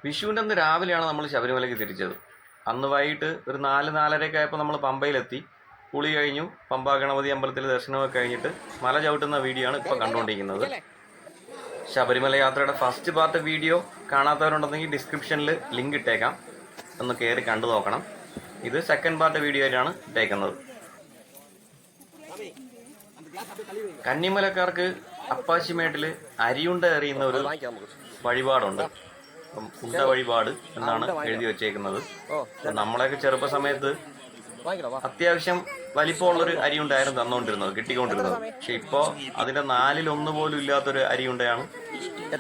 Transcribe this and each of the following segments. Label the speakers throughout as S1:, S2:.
S1: വിഷുവിൻ്റെ അന്ന് രാവിലെയാണ് നമ്മൾ ശബരിമലയ്ക്ക് തിരിച്ചത്. അന്ന് വൈകിട്ട് ഒരു 4-4:30 ആയപ്പോൾ നമ്മൾ പമ്പയിലെത്തി. കുളി കഴിഞ്ഞു, പമ്പ ഗണപതി അമ്പലത്തിൽ ദർശനമൊക്കെ കഴിഞ്ഞിട്ട് മല ചവിട്ടുന്ന വീഡിയോ ആണ് ഇപ്പോൾ കണ്ടുകൊണ്ടിരിക്കുന്നത്. ശബരിമല യാത്രയുടെ ഫസ്റ്റ് പാർട്ട് വീഡിയോ കാണാത്തവരുണ്ടെങ്കിൽ ഡിസ്ക്രിപ്ഷനിൽ ലിങ്ക് ഇട്ടേക്കാം, ഒന്ന് കയറി കണ്ടു നോക്കണം. ഇത് സെക്കൻഡ് പാർട്ട് വീഡിയോ ആയിട്ടാണ് ഇട്ടേക്കുന്നത്. കന്നിമലക്കാർക്ക് അപ്പാശിമേട്ടിൽ അരിയുണ്ട എറിയുന്ന ഒരു വഴിപാടുണ്ട്. ഉണ്ട വഴിപാട് എന്നാണ് എഴുതി വെച്ചേക്കുന്നത്. നമ്മളെയൊക്കെ ചെറുപ്പ സമയത്ത് അത്യാവശ്യം വലിപ്പമുള്ളൊരു അരിയുണ്ടായിരുന്നു തന്നുകൊണ്ടിരുന്നത്, കിട്ടിക്കൊണ്ടിരുന്നത്. പക്ഷെ ഇപ്പോൾ അതിന്റെ 4-1 പോലും ഇല്ലാത്തൊരു അരിയുണ്ടയാണ്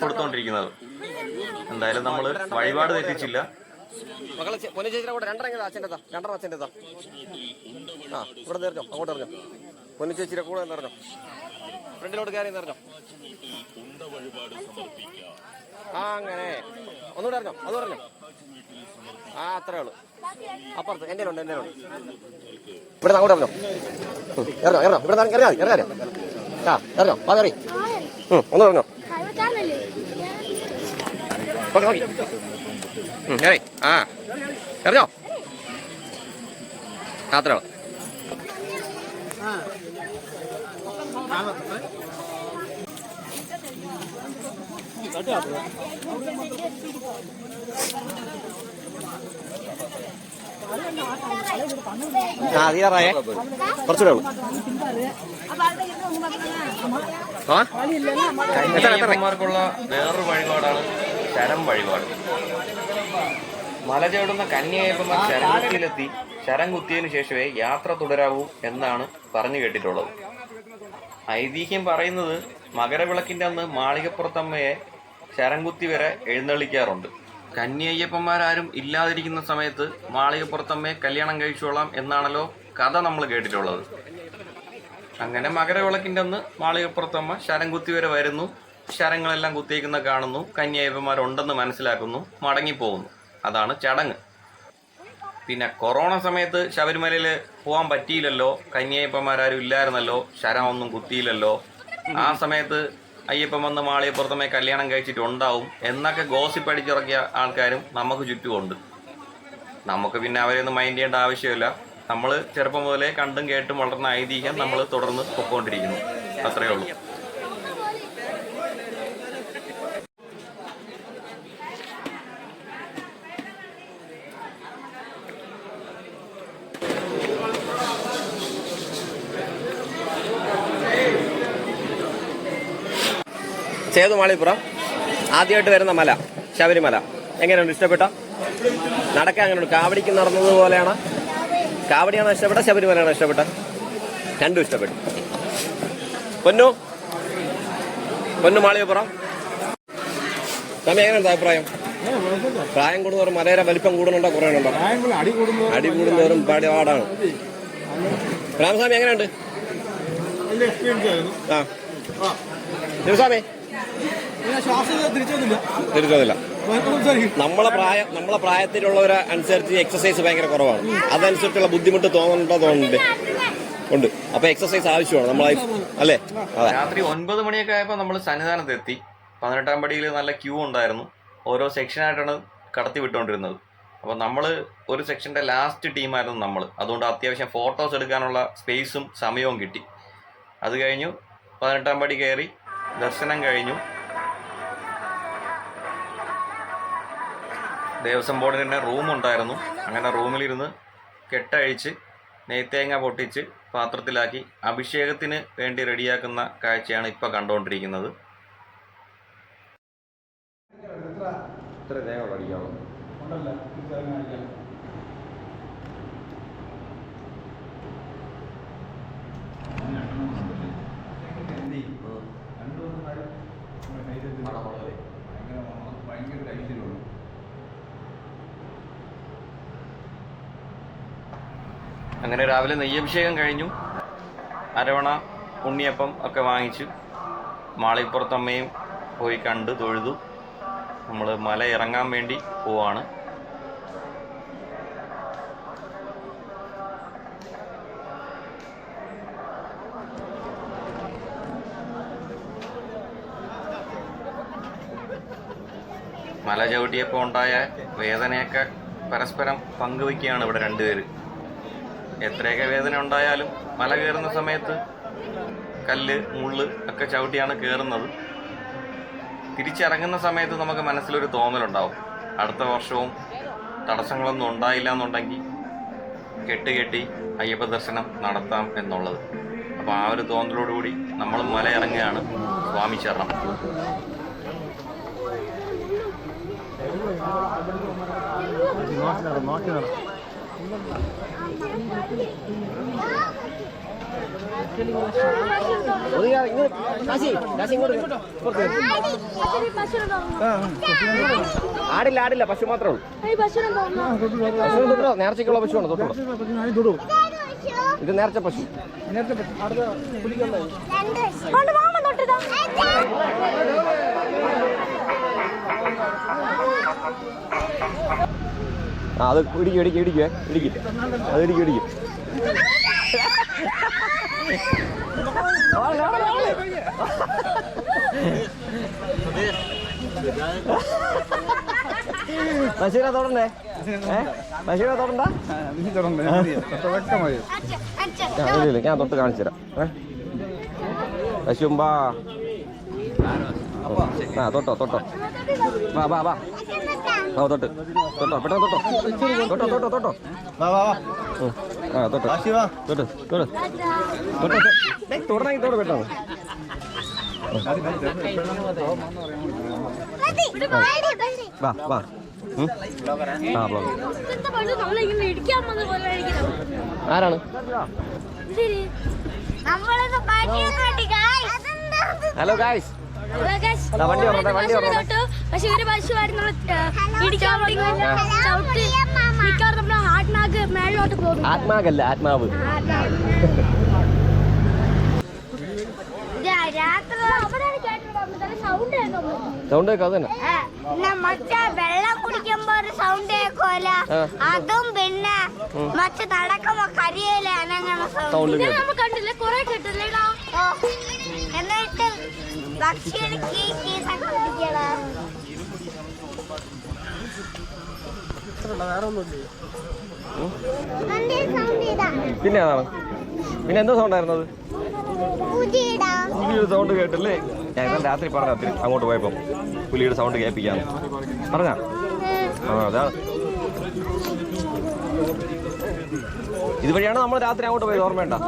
S1: കൊടുത്തോണ്ടിരിക്കുന്നത്. എന്തായാലും നമ്മൾ വഴിപാട് തെറ്റിച്ചില്ല.
S2: ചേച്ചിയുടെ കൂടെ നിറഞ്ഞോ, ഫ്രണ്ടിലോട്ട് കയറി നിറഞ്ഞോ. അങ്ങനെ ഒന്നുകൂടെ അറിഞ്ഞോ, അത് പറഞ്ഞോ. അത്രേ ഉള്ളൂ. അപ്പുറത്ത് എൻ്റെ ഉണ്ട്. ഇവിടെ അങ്ങോട്ട് ഇറങ്ങോ, ഇറങ്ങോ ഇവിടെ ഇറങ്ങാ ഇറങ്ങോ, പാതറി ഒന്ന് ഇറങ്ങോ. ഇറങ്ങോ, അത്രേ ഉള്ളൂ. തീരാറായേ, കുറച്ചുകൂടെ ഉള്ളു.
S1: കന്യാകുമാർക്കുള്ള വേറൊരു വഴിപാടാണ് ശരം വഴിപാട്. മല ചവിടുന്ന കന്യായപ്പന്മാർ ശരംകുത്തിയിലെത്തി ശരം കുത്തിയതിനു ശേഷമേ യാത്ര തുടരാവൂ എന്നാണ് പറഞ്ഞു കേട്ടിട്ടുള്ളത്. ഐതിഹ്യം പറയുന്നത് മകരവിളക്കിന്റെ അന്ന് മാളികപ്പുറത്തമ്മയെ ശരംകുത്തി വരെ എഴുന്നള്ളിക്കാറുണ്ട്. കന്യയ്യപ്പന്മാരാരും ഇല്ലാതിരിക്കുന്ന സമയത്ത് മാളികപ്പുറത്തമ്മയെ കല്യാണം കഴിച്ചോളാം എന്നാണല്ലോ കഥ നമ്മൾ കേട്ടിട്ടുള്ളത്. അങ്ങനെ മകരവിളക്കിന്റെ അന്ന് മാളികപ്പുറത്തമ്മ ശരംകുത്തി വരെ വരുന്നു, ശരങ്ങളെല്ലാം കുത്തിയേക്കുന്ന കാണുന്നു, കന്യയ്യപ്പന്മാരുണ്ടെന്ന് മനസ്സിലാക്കുന്നു, മടങ്ങിപ്പോകുന്നു. അതാണ് ചടങ്ങ്. പിന്നെ കൊറോണ സമയത്ത് ശബരിമലയിൽ പോകാൻ പറ്റിയില്ലല്ലോ, കന്യയ്യപ്പന്മാരാരും ഇല്ലായിരുന്നല്ലോ, ശരം ഒന്നും കുത്തിയില്ലല്ലോ. ആ സമയത്ത് അയ്യപ്പൻ വന്ന് മാളികപ്പുറത്തമ്മയെ കല്യാണം കഴിച്ചിട്ടുണ്ടാവും എന്നൊക്കെ ഗോസിപ്പ് അടിച്ചിറക്കിയ ആൾക്കാരും നമുക്ക് ചുറ്റുമുണ്ട്. നമുക്ക് പിന്നെ അവരെയൊന്നും മൈൻഡ് ചെയ്യേണ്ട ആവശ്യമില്ല. നമ്മൾ ചെറുപ്പം മുതലേ കണ്ടും കേട്ടും വളർന്ന ഐതിഹ്യം നമ്മൾ തുടർന്ന് പൊക്കോണ്ടിരിക്കുന്നു, അത്രയേ ഉള്ളൂ.
S2: സേതുമാളിപ്പുറം ആദ്യമായിട്ട് വരുന്ന മല ശബരിമല എങ്ങനെയുണ്ട്? ഇഷ്ടപ്പെട്ട? നടക്കാൻ എങ്ങനെയുണ്ട്? കാവടിക്ക് നടന്നതുപോലെയാണ്? കാവടിയാണോ ഇഷ്ടപ്പെട്ട, ശബരിമലയാണോ ഇഷ്ടപ്പെട്ട? രണ്ടും ഇഷ്ടപ്പെട്ടു. പൊന്നു മാളികപ്പുറം നമ്മ എങ്ങനെയുണ്ട് അഭിപ്രായം? പ്രായം കൂടുന്നവരും മലയുടെ വലിപ്പം കൂടുന്നുണ്ടോ കുറയുന്നുണ്ടോ? അടി കൂടുന്നവരും പാടാണ്. രാമസ്വാമി എങ്ങനെയുണ്ട്? ശിവസ്വാമി തിരിച്ചൊന്നുമില്ല. നമ്മളെ പ്രായത്തിലുള്ളവരെ അനുസരിച്ച് എക്സസൈസ് ഭയങ്കര കുറവാണ്. അതനുസരിച്ചുള്ള ബുദ്ധിമുട്ട് തോന്നുന്നുണ്ട്. ഉണ്ട്. അപ്പൊ എക്സസൈസ് ആവശ്യമാണ് നമ്മളെ, അല്ലേ?
S1: രാത്രി 9 മണിയൊക്കെ ആയപ്പോൾ നമ്മൾ സന്നിധാനത്തെത്തി. 18-ാം പടിയിൽ നല്ല ക്യൂ ഉണ്ടായിരുന്നു. ഓരോ സെക്ഷനായിട്ടാണ് കടത്തി വിട്ടുകൊണ്ടിരുന്നത്. അപ്പോൾ നമ്മൾ ഒരു സെക്ഷന്റെ ലാസ്റ്റ് ടീമായിരുന്നു നമ്മൾ. അതുകൊണ്ട് അത്യാവശ്യം ഫോട്ടോസ് എടുക്കാനുള്ള സ്പേസും സമയവും കിട്ടി. അത് കഴിഞ്ഞു 18-ാം പടി കയറി ദർശനം കഴിഞ്ഞു. ദേവസ്വം ബോർഡിന് തന്നെ റൂമുണ്ടായിരുന്നു. അങ്ങനെ റൂമിലിരുന്ന് കെട്ടഴിച്ച് നെയ്ത്തേങ്ങ പൊട്ടിച്ച് പാത്രത്തിലാക്കി അഭിഷേകത്തിന് വേണ്ടി റെഡിയാക്കുന്ന കാഴ്ചയാണ് ഇപ്പോൾ കണ്ടുകൊണ്ടിരിക്കുന്നത്. അങ്ങനെ രാവിലെ നെയ്യഭിഷേകം കഴിഞ്ഞു. അരവണ ഉണ്ണിയപ്പം ഒക്കെ വാങ്ങിച്ചു മാളികപ്പുറത്തമ്മയും പോയി കണ്ട് തൊഴുതു. നമ്മൾ മല ഇറങ്ങാൻ വേണ്ടി പോവാണ്. മല ചവിട്ടിയപ്പോൾ ഉണ്ടായ വേദനയൊക്കെ പരസ്പരം പങ്കുവയ്ക്കുകയാണ് ഇവിടെ രണ്ടുപേര്. എത്രയൊക്കെ വേദന ഉണ്ടായാലും മല കയറുന്ന സമയത്ത് കല്ല് മുള്ള് ഒക്കെ ചവിട്ടിയാണ് കയറുന്നത്. തിരിച്ചിറങ്ങുന്ന സമയത്ത് നമുക്ക് മനസ്സിലൊരു തോന്നലുണ്ടാവും, അടുത്ത വർഷവും തടസ്സങ്ങളൊന്നും ഉണ്ടായില്ല എന്നുണ്ടെങ്കിൽ കെട്ടി അയ്യപ്പ ദർശനം നടത്താം എന്നുള്ളത്. അപ്പോൾ ആ ഒരു തോന്നലോടുകൂടി നമ്മളും മല ഇറങ്ങുകയാണ്. സ്വാമി ശരണം.
S2: ആടില്ല പശു മാത്രമേ ഉള്ളൂ. നേർച്ചയ്ക്കുള്ള പശുവാണ് തൊട്ടു. ഇത് നേർച്ച പശു. അത് ഇടിക്കും അത് ഇടിക്കും. ബഷീറെ തൊടണ്ടേ? ബഷീറെ തൊടണ്ട? ഞാൻ തൊട്ട് കാണിച്ചു തരാം. പശുമ്പാ തൊട്ടോ വാ തൊട്ട് പെട്ടെന്ന് തൊട്ടോ തുടങ്ങി പെട്ടെന്ന്. വാ ആരാണ്? ഹലോ ഗായ്സ്, വണ്ടി
S3: പക്ഷെ ഒരു പശുവായിരുന്നു മേളിലോട്ട് പോകും.
S2: ആത്മാവല്ല ആത്മാവ്. സൗണ്ട് കേൾക്കാം. അത് തന്നെ
S3: വെള്ളം കുടിക്കുമ്പോ ഒരു സൗണ്ട് കേൾക്കുമല്ല, അതും പിന്നെ മറ്റു നടക്കുമ്പോ കരിയല
S2: സൗണ്ട്
S3: കണ്ടില്ല കുറെ കിട്ടില്ല. എന്നിട്ട് പക്ഷിയുടെ
S2: പിന്നെ അതാണ്. പിന്നെ എന്താ സൗണ്ട് ആയിരുന്നത്? പുലിയുടെ സൗണ്ട് കേട്ടല്ലേ? ഞാൻ ഇന്നലെ രാത്രി പറഞ്ഞ അങ്ങോട്ട് പോയപ്പോ പുലിയുടെ സൗണ്ട് കേൾപ്പിക്കാന്ന് പറഞ്ഞാ. അതാണ്. ഇതുവഴിയാണ് നമ്മൾ രാത്രി അങ്ങോട്ട് പോയത്, ഓർമ്മയുണ്ടോ?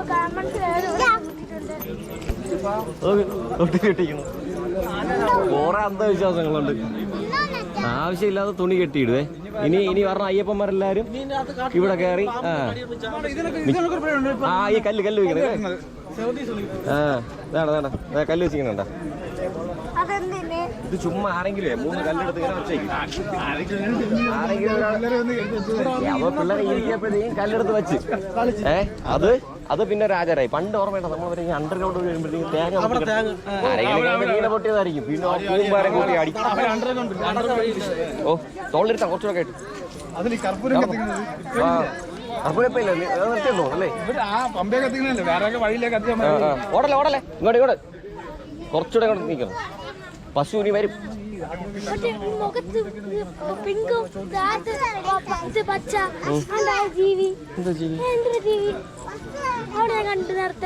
S2: കെട്ടിക്കുന്നു. കുറെ അന്ധവിശ്വാസങ്ങളുണ്ട്. ആവശ്യമില്ലാതെ തുണി കെട്ടിയിടുവേ. ഇനി പറഞ്ഞ അയ്യപ്പന്മാരെല്ലാരും ഇവിടെ കയറി ഈ കല്ല് വെക്കണേ. കല്ല് വെച്ചിരിക്കണ. ഇത് ചുമ്മാ ആരെങ്കിലും 3 കല്ലെടുത്ത് ഇങ്ങനെ വെച്ചേക്കും. പിള്ളേരെ ഇരിക്കപ്പോഴത്തേക്കും കല്ലെടുത്ത് വെച്ച് അത് പിന്നെ രാജാരായി. പണ്ട് ഓർമ്മയുണ്ടോ നമ്മൾ അണ്ടർഗ്രൗണ്ട് കഴിയുമ്പോഴത്തേക്കും തേങ്ങ ആരെങ്കിലും പൊട്ടിയതായിരിക്കും. പിന്നെ കൂമ്പാരം കൂട്ടി അടി. ഓ തോളിലെടുത്താ കുറച്ചുകൂടെ കേട്ടു. ഓടല്ലേ ഇങ്ങോട്ട് കുറച്ചുകൂടെ ഇങ്ങോട്ട് നീക്കണം. പശു ഇനി വരും.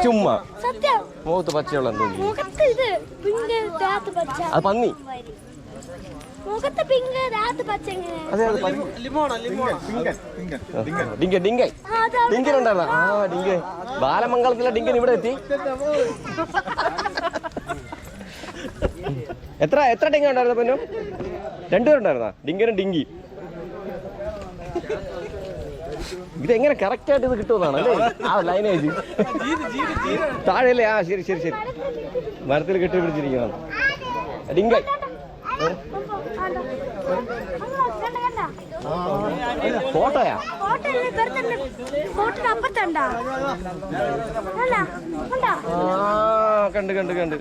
S2: ചുമ്മാ മുഖത്ത് പച്ചയുള്ള എന്തോ അത് പന്നി. ഡിങ്കനുണ്ടായിരുന്ന ഡിങ്ക ബാലമംഗളത്തിലെ ഡിങ്കൻ ഇവിടെ എത്തി. എത്ര ഡിങ്ക ഉണ്ടായിരുന്ന പൊന്നു? 2 പേരുണ്ടായിരുന്ന ഡിങ്കനും ഡിങ്കി. ഇതെങ്ങനെ കറക്റ്റ് ആയിട്ട് ഇത് കിട്ടുമെന്നാണ് അല്ലേ ആ ലൈനേജ്? താഴെയല്ലേ? ശരി മരത്തിൽ കെട്ടി പിടിച്ചിരിക്കുന്നതാണ് ഡിങ്കൻ. ഫോട്ടോയാ? കണ്ട് കണ്ടില്ലേ?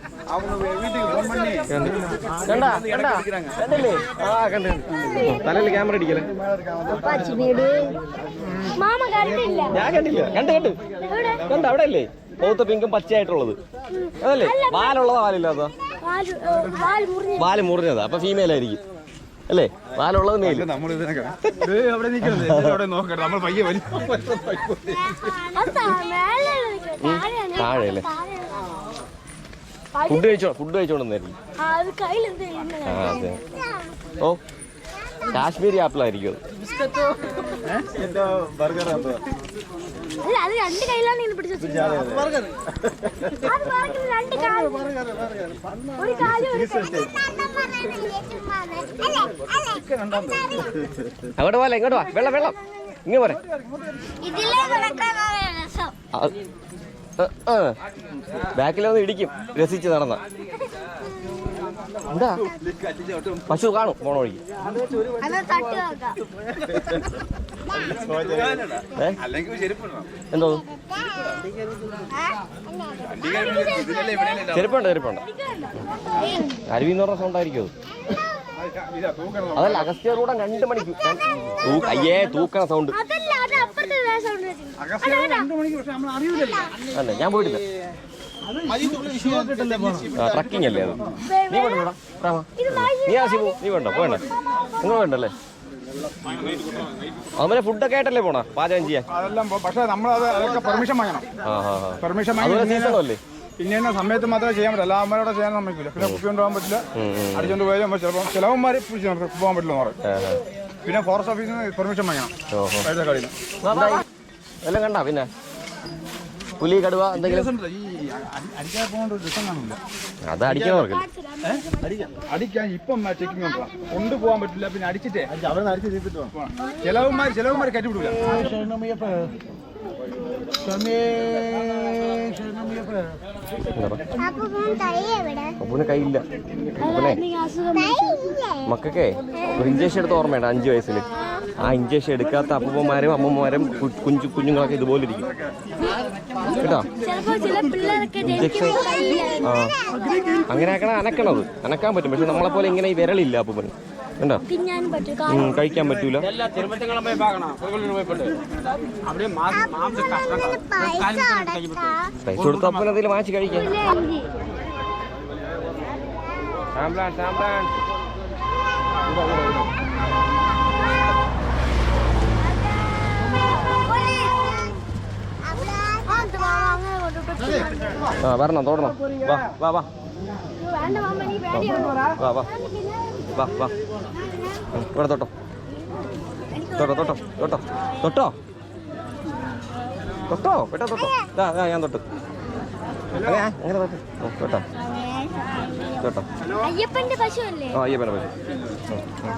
S2: തലയിൽ ക്യാമറ അടിക്കല്ലേ? ഞാൻ കണ്ടില്ല. കണ്ട അവിടെ അല്ലേ പോത്ത പിങ്കും പച്ചയായിട്ടുള്ളത്? അതല്ലേ? വാലുള്ളതാ വാലില്ലാത്തതാ? വാല് മുറിഞ്ഞതാ. അപ്പൊ ഫീമെയിൽ ആയിരിക്കും. അല്ലേ? പാലുള്ളത് മേല്. താഴെ അല്ലേ? ഫുഡ് കഴിച്ചോണ്ടെന്നായിരിക്കും. അതെ. ഓ കാശ്മീരി ആപ്പിളായിരിക്കും അത്.
S3: അത് രണ്ട് കയ്യിലാണ് ഇങ്ങനെ പിടിച്ചത്.
S2: അങ്ങോട്ട് പോലെ ഇങ്ങോട്ട് വാ. വെള്ളം വെള്ളം ഇങ്ങനെ പോരെ. ബാക്കിലൊന്ന് ഇടിക്കും രസിച്ച് നടന്ന. എന്താ പശു കാണും പോണ വഴിക്ക്. എന്തോ ചെരുപ്പുണ്ട് ചെരുപ്പുണ്ട്. അരുവിന്ന് പറഞ്ഞ സൗണ്ട് ആയിരിക്കും അത്. അതല്ല അഗസ്ത്യറൂടം 2 മണിക്ക്. അയ്യേ തൂക്കണ സൗണ്ട് അല്ലേ? ഞാൻ പോയിട്ടില്ല. ട്രക്കിംഗ് അല്ലേ അത്? നീ വേണ്ടോടാ നീ ആശിപ്പോ നീ വേണ്ട പോയണ്ട നിങ്ങൾ വേണ്ടല്ലേ? അതുപോലെ ഫുഡൊക്കെ ആയിട്ടല്ലേ പോണ പാചകം ചെയ്യാൻ?
S4: പക്ഷേ നമ്മളത് പെർമിഷൻ വാങ്ങണം. പെർമിഷൻ വാങ്ങി പിന്നെ സമയത്ത് മാത്രമേ ചെയ്യാൻ പറ്റില്ല. എല്ലാ അമ്മയോടെ ചെയ്യാൻ സമ്മതിക്കില്ല. പിന്നെ കുപ്പി കൊണ്ടുപോകാൻ പറ്റില്ല. അടിച്ചോണ്ട് പോയാൽ ചിലപ്പോൾ ചിലവന്മാർ പോകാൻ പറ്റില്ല എന്ന് പറയും. പിന്നെ ഫോറസ്റ്റ് ഓഫീസിൽ നിന്ന് പെർമിഷൻ വാങ്ങണം.
S2: എല്ലാം കണ്ട പിന്നെ പുലി കടുവ എന്തെങ്കിലും അത് അടിക്കണവർക്ക്
S4: അടിക്കാൻ ഇപ്പം ചെക്കിങ് ഉണ്ടോ കൊണ്ടുപോകാൻ പറ്റില്ല. പിന്നെ അടിച്ചിട്ടേ അവിടെ അടിച്ച് ചെയ്തിട്ട് ചിലവന്മാർ കയറ്റിവിടില്ല.
S2: അപ്പൂന് കയ്യില്ല. മക്കൾക്കേ ഒരു ഇഞ്ചക്ഷൻ എടുത്ത് ഓർമ്മയുണ്ട് 5 വയസ്സിൽ. ആ ഇഞ്ചക്ഷൻ എടുക്കാത്ത അപ്പൂപ്പന്മാരും അമ്മമാരും കുഞ്ഞുങ്ങളൊക്കെ ഇതുപോലെ ഇരിക്കും കേട്ടോ. ഇഞ്ചക്ഷൻ അങ്ങനെ അനക്കണത് അനക്കാൻ പറ്റും. പക്ഷെ നമ്മളെപ്പോലെ ഇങ്ങനെ ഈ വിരളില്ല അപ്പൂപ്പന് കണ്ടോ. കഴിക്കാൻ പറ്റൂല. പൈസ കൊടുത്ത അപ്പൂന് അതിൽ വാങ്ങിച്ച് കഴിക്കാം. വരണം തോടണം. വാ വാ വാ വാ വാ വാ വാ ഇവിടെ തൊട്ടോ തൊട്ടോ തൊട്ടോ തൊട്ടോ തൊട്ടോ തൊട്ടോ പെട്ടോ തൊട്ടോ. ഞാൻ തൊട്ട് അങ്ങനെ തൊട്ട് തൊട്ടോ തൊട്ടോ.
S3: അയ്യപ്പന്റെ പശു അല്ലേ?
S2: ആ അയ്യപ്പന്റെ പശു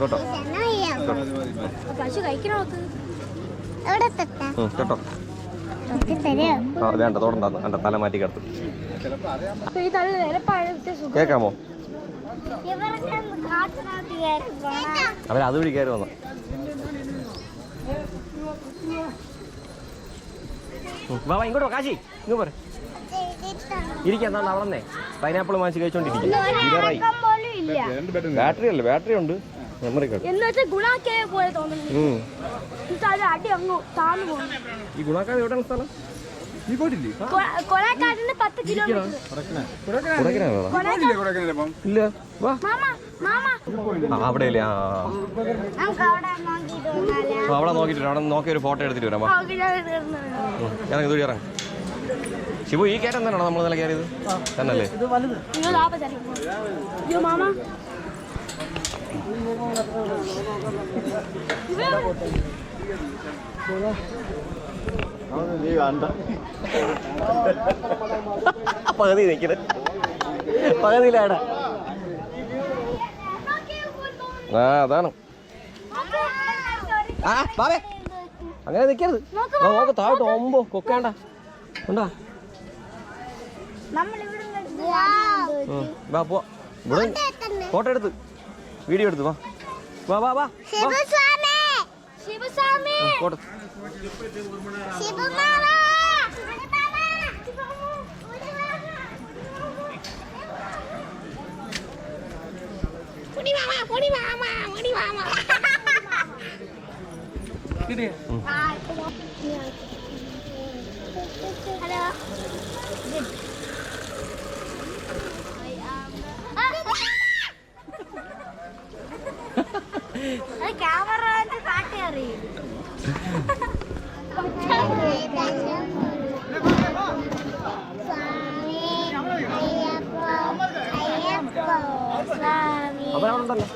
S2: തൊട്ടോ
S3: പശു കഴിക്കണോ?
S2: തൊട്ടോ. വേണ്ട തോടണ്ട എന്റെ തല മാറ്റി കിടത്തും. കേക്കാമോ? അവരതുവഴി കയറി വന്ന വാ ഇങ്ങോട്ടോ കാശി ഇങ്ങ് പോരെ ഇരിക്കാൻ. അവളെന്നേ പൈനാപ്പിൾ വാങ്ങിച്ച് കഴിച്ചോണ്ടിരിക്കും. ബാറ്ററി അല്ലേ? ബാറ്ററി ഉണ്ട്. Memory card. ഈ ഗുണാക്കാട് എവിടെയാണ് സ്ഥലം?
S4: നീ പോയിട്ടില്ലേ?
S2: ഇല്ല വാ അവിടെയല്ലേ? അവിടെ നോക്കിട്ട് അവിടെ നോക്കി ഒരു ഫോട്ടോ എടുത്തിട്ട് വരാം. ഇറങ്ങി ദൂരി ഇറങ്ങി. ശിവു ഈ കയറ്റം തന്നെയാണോ നമ്മൾ നില കയറിയത് തന്നല്ലേ? പകുതി നിൽക്കുന്നത് പകുതിയിലാണ്. അതാണ്. ബാബേ അങ്ങനെ നിൽക്കരുത്. നോക്ക് താഴോട്ട് ഒമ്പോ കൊക്കേണ്ട ഉണ്ടാ. വാ പോ. ഇവിടെ ഫോട്ടോ എടുത്ത് വീഡിയോ എടുത്ത് വാ വാ വാ വാ ഫോട്ടോ.
S3: ഹലോ അത് ക്യാമറ കാട്ടി അറിയും.
S2: അവരുണ്ടല്ലോ